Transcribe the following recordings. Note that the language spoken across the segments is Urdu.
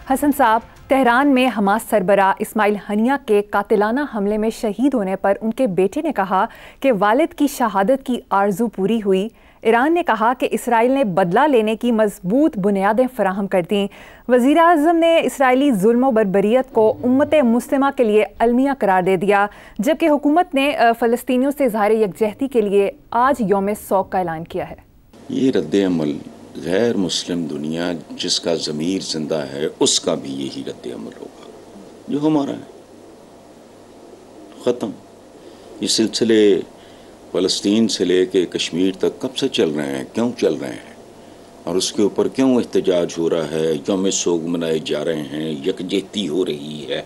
حسن صاحب، تہران میں حماس سربراہ اسماعیل ہنیہ کے قاتلانہ حملے میں شہید ہونے پر ان کے بیٹے نے کہا کہ والد کی شہادت کی آرزو پوری ہوئی۔ ایران نے کہا کہ اسرائیل نے بدلہ لینے کی مضبوط بنیادیں فراہم کر دیں۔ وزیر اعظم نے اسرائیلی ظلم و بربریت کو امت مسلمہ کے لیے المیہ قرار دے دیا، جبکہ حکومت نے فلسطینیوں سے اظہار یکجہتی کے لیے آج یوم سوگ کا اعلان کیا ہے۔ یہ رد عمل غیر مسلم دنیا جس کا ضمیر زندہ ہے اس کا بھی یہی رد عمل ہوگا جو ہمارا ہے۔ ختم۔ یہ سلسلے فلسطین سے لے کے کشمیر تک کب سے چل رہے ہیں، کیوں چل رہے ہیں، اور اس کے اوپر کیوں احتجاج ہو رہا ہے، یوم سوگ منائے جا رہے ہیں، یکجہتی ہو رہی ہے،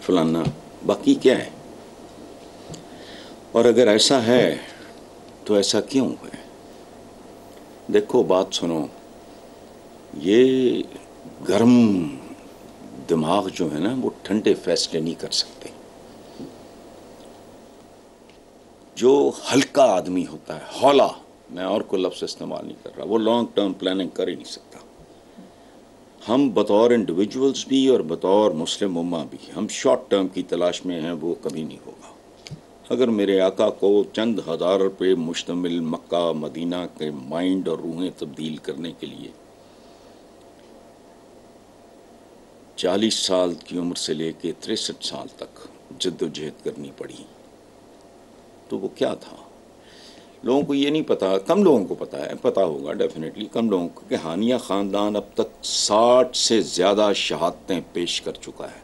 فلانا، باقی کیا ہے؟ اور اگر ایسا ہے تو ایسا کیوں ہے؟ دیکھو بات سنو، یہ گرم دماغ جو ہے نا وہ ٹھنڈے فیصلے نہیں کر سکتے۔ جو ہلکا آدمی ہوتا ہے، ہولا، میں اور کوئی لفظ استعمال نہیں کر رہا، وہ لانگ ٹرم پلاننگ کر ہی نہیں سکتا۔ ہم بطور انڈیویجولز بھی اور بطور مسلم امہ بھی ہم شارٹ ٹرم کی تلاش میں ہیں، وہ کبھی نہیں ہوگا۔ اگر میرے آقا کو چند ہزار پہ مشتمل مکہ مدینہ کے مائنڈ اور روحیں تبدیل کرنے کے لیے 40 سال کی عمر سے لے کے 63 سال تک جد و جہد کرنی پڑی تو وہ کیا تھا؟ لوگوں کو یہ نہیں پتا، کم لوگوں کو پتا ہے، پتا ہوگا ڈیفینیٹلی کم لوگوں کو، کہ ہانیہ خاندان اب تک 60 سے زیادہ شہادتیں پیش کر چکا ہے،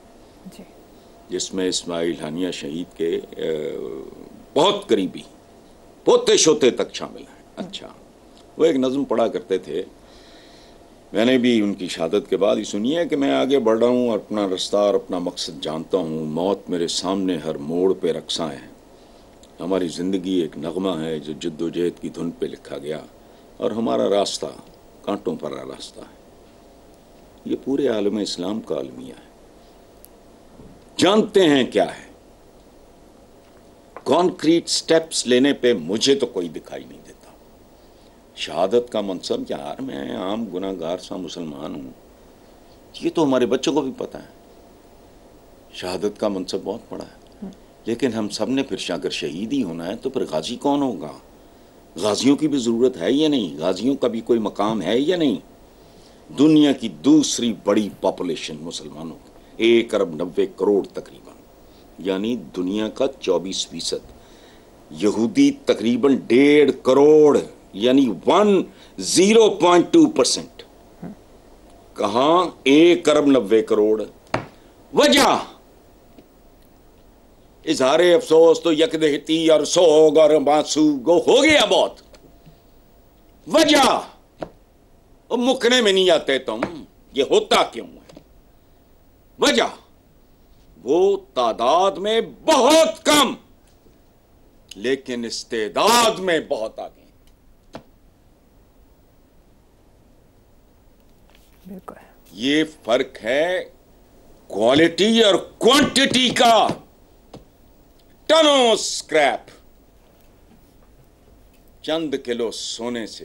جس میں اسماعیل ہانیہ شہید کے بہت قریبی پوتے شوتے تک شامل ہیں۔ اچھا، وہ ایک نظم پڑھا کرتے تھے، میں نے بھی ان کی شہادت کے بعد ہی سنی ہے کہ میں آگے بڑھ رہا ہوں اور اپنا رستہ اور اپنا مقصد جانتا ہوں، موت میرے سامنے ہر موڑ پہ رقصاں ہے، ہماری زندگی ایک نغمہ ہے جو جد و جہد کی دھن پہ لکھا گیا، اور ہمارا راستہ کانٹوں پر راستہ ہے۔ یہ پورے عالم اسلام کا المیہ ہے۔ جانتے ہیں کیا ہے؟ کانکریٹ سٹیپس لینے پہ مجھے تو کوئی دکھائی نہیں دیتا۔ شہادت کا منصب، یار میں عام گناہ گار سا مسلمان ہوں، یہ تو ہمارے بچوں کو بھی پتا ہے، شہادت کا منصب بہت بڑا ہے، لیکن ہم سب نے پھر اگر شہید ہی ہونا ہے تو پھر غازی کون ہوگا؟ غازیوں کی بھی ضرورت ہے یا نہیں؟ غازیوں کا بھی کوئی مقام ہے یا نہیں؟ دنیا کی دوسری بڑی پاپولیشن مسلمانوں کی 1 ارب 90 کروڑ تقریباً، یعنی دنیا کا 24%، یہودی تقریباً 1.5 کروڑ، یعنی 0.2%۔ کہاں 1 ارب 90 کروڑ؟ وجہ اظہار افسوس تو یکدہتی اور سوگ اور معصوگ ہو گیا بہت۔ وجہ مکنے میں نہیں آتے تم، یہ ہوتا کیوں ہے؟ وجہ وہ تعداد میں بہت کم لیکن استعداد میں بہت آگے۔ بالکل، یہ فرق ہے کوالٹی اور کوانٹٹی کا۔ ٹنوں سکریپ چند کلو سونے سے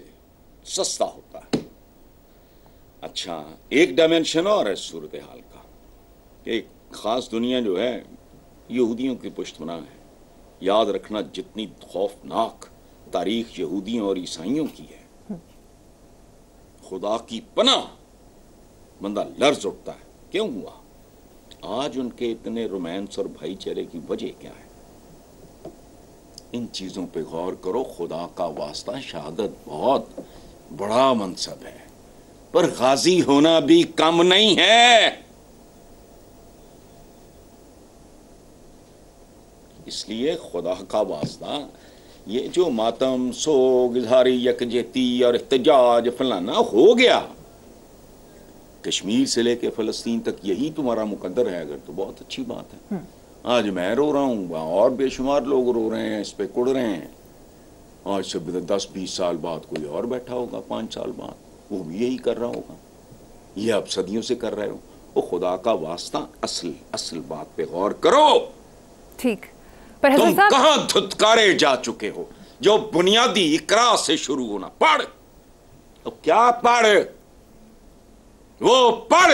سستا ہوتا ہے۔ اچھا، ایک ڈائمنشن اور ہے صورتحال کا، ایک خاص دنیا جو ہے یہودیوں کی پشت پناہ ہے۔ یاد رکھنا جتنی خوفناک تاریخ یہودیوں اور عیسائیوں کی ہے، خدا کی پناہ بندہ لرز اٹھتا ہے۔ کیوں ہوا؟ آج ان کے اتنے رومانس اور بھائی چارے کی وجہ کیا ہے؟ ان چیزوں پہ غور کرو، خدا کا واسطہ۔ شہادت بہت بڑا منصب ہے، پر غازی ہونا بھی کم نہیں ہے۔ اس لیے خدا کا واسطہ یہ جو ماتم، سوگ، اظہار یکجہتی اور احتجاج فلانا ہو گیا، کشمیر سے لے کے فلسطین تک یہی تمہارا مقدر ہے اگر تو بہت اچھی بات ہے۔ آج میں رو رہا ہوں، وہاں اور بے شمار لوگ رو رہے ہیں، اس پہ کڑ رہے ہیں۔ آج سے 10-20 سال بعد کوئی اور بیٹھا ہوگا، 5 سال بعد وہ بھی یہی کر رہا ہوگا، یہ آپ صدیوں سے کر رہے ہو۔ وہ خدا کا واسطہ اصل بات پہ غور کرو۔ ٹھیک، پر تم کہاں دھتکارے جا چکے ہو؟ جو بنیادی اقرا سے شروع ہونا، پڑھ، اب کیا پڑھ، وہ پڑھ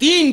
3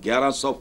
1100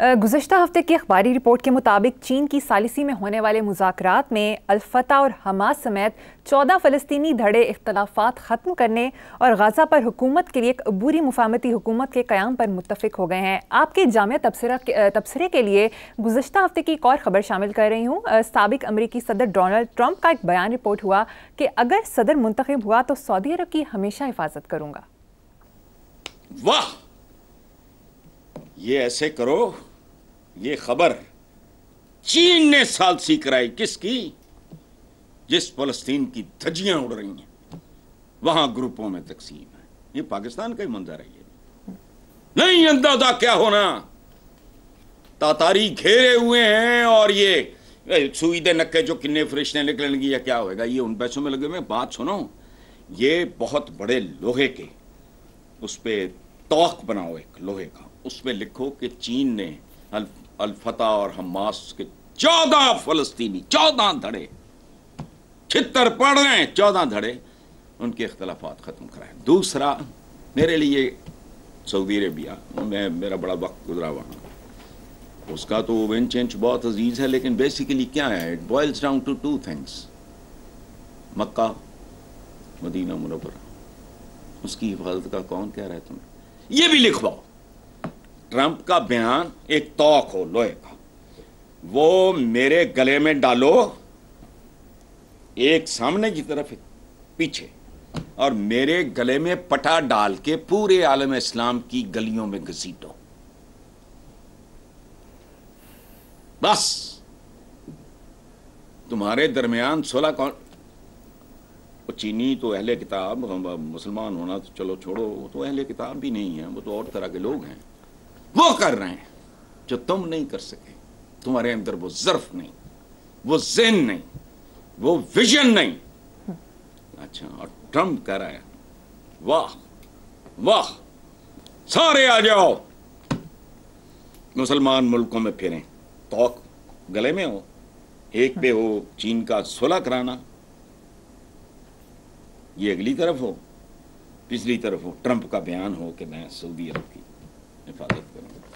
گزشتہ ہفتے کی اخباری رپورٹ کے مطابق چین کی ثالثی میں ہونے والے مذاکرات میں الفتح اور حماس سمیت 14 فلسطینی دھڑے اختلافات ختم کرنے اور غزہ پر حکومت کے لیے ایک عبوری مفاہمتی حکومت کے قیام پر متفق ہو گئے ہیں۔ آپ کے جامع تبصرے کے لیے گزشتہ ہفتے کی ایک اور خبر شامل کر رہی ہوں۔ سابق امریکی صدر ڈونلڈ ٹرمپ کا ایک بیان رپورٹ ہوا کہ اگر صدر منتخب ہوا تو سعودی عرب کی ہمیشہ حفاظت کروں گا۔ واہ، یہ ایسے کرو، یہ خبر چین نے ثالثی کرائی، کس کی؟ جس فلسطین کی دھجیاں اڑ رہی ہیں، وہاں گروپوں میں تقسیم ہے۔ یہ پاکستان کا ہی منظر ہے، یہ نہیں اندازہ کیا ہونا۔ تاتاری گھیرے ہوئے ہیں اور یہ سوئی دے نکے جو کنے فرشتے نکلیں گی یا کیا ہوئے گا، یہ ان پیسوں میں لگے ہوئے۔ بات سنو، یہ بہت بڑے لوہے کے اس پہ توق بناؤ، ایک لوہے کا، اس پہ لکھو کہ چین نے الفتح اور حماس کے 14 فلسطینی، 14 دھڑے، 76 پڑھ رہے ہیں، 14 دھڑے، ان کے اختلافات ختم کرائیں۔ دوسرا، میرے لیے سعودی عربیہ، میرا بڑا وقت گزرا وہاں، اس کا تو ون چینج بہت عزیز ہے، لیکن بیسیکلی کیا ہے، it boils down to 2 things, Mecca, Medina Munawwarah, اس کی حفاظت کا کون کہہ رہا ہے تمہیں؟ یہ بھی لکھواؤ۔ ٹرمپ کا بیان ایک توق ہو لوہے کا، وہ میرے گلے میں ڈالو، ایک سامنے کی طرف ایک پیچھے، اور میرے گلے میں پٹا ڈال کے پورے عالم اسلام کی گلیوں میں گھسیٹو، بس۔ تمہارے درمیان صلح کون؟ چینی تو اہل کتاب، مسلمان ہونا تو چلو چھوڑو، وہ تو اہل کتاب بھی نہیں ہیں، وہ تو اور طرح کے لوگ ہیں، وہ کر رہے ہیں جو تم نہیں کر سکے۔ تمہارے اندر وہ ظرف نہیں، وہ ذہن نہیں، وہ ویژن نہیں۔ اچھا، اور ٹرمپ کہہ رہا ہے واہ واہ، سارے آ جاؤ، مسلمان ملکوں میں پھریں، توق گلے میں ہو، ایک پہ ہو چین کا صلح کرانا، یہ اگلی طرف ہو، پچھلی طرف ہو ٹرمپ کا بیان ہو کہ میں سعودی عرب کی حفاظت کروں گا۔